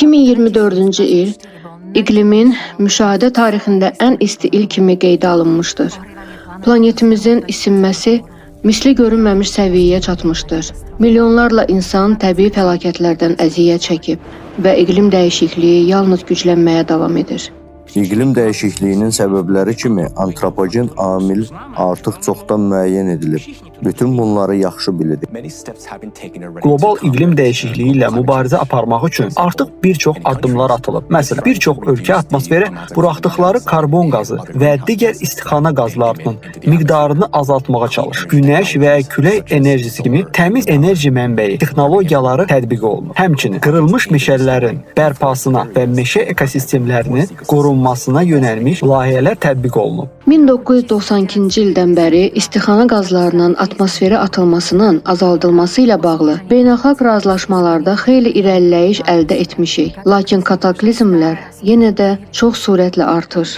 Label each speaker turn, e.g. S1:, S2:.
S1: 2024-cü il iqlimin müşahidə tarixində ən isti il kimi qeydə alınmışdır. Planetimizin isinməsi misli görünməmiş səviyyəyə çatmışdır. Milyonlarla insan təbii fəlakətlərdən əziyyət çəkib və iqlim dəyişikliyi yalnız güclənməyə davam edir.
S2: İqlim dəyişikliyinin səbəbləri kimi antropogen amil artıq çoxdan müəyyən edilib. Bütün bunları yaxşı bilirik.
S3: Qlobal iqlim dəyişikliyi ilə mübarizə aparmaq üçün artıq bir çox addımlar atılıb. Məsələn, bir çox ölkə atmosferə buraxdıqları karbon qazı və digər istixana qazlarının miqdarını azaltmağa çalışır. Günəş və külək enerjisi kimi təmiz enerji mənbəyi texnologiyaları tətbiq olunur. Həmçinin qırılmış meşələrin bərpasına və meşə ekosistemlərinin qorunmasına yönəlmiş layihələr tətbiq olunub.
S1: 1992-ci ildən bəri istixana qazlarının atmosferə atılmasının azaldılması ilə bağlı beynəlxalq razılaşmalarda xeyli irəliləyiş əldə etmişik. Lakin kataklizmlər yenə də çox sürətlə artır.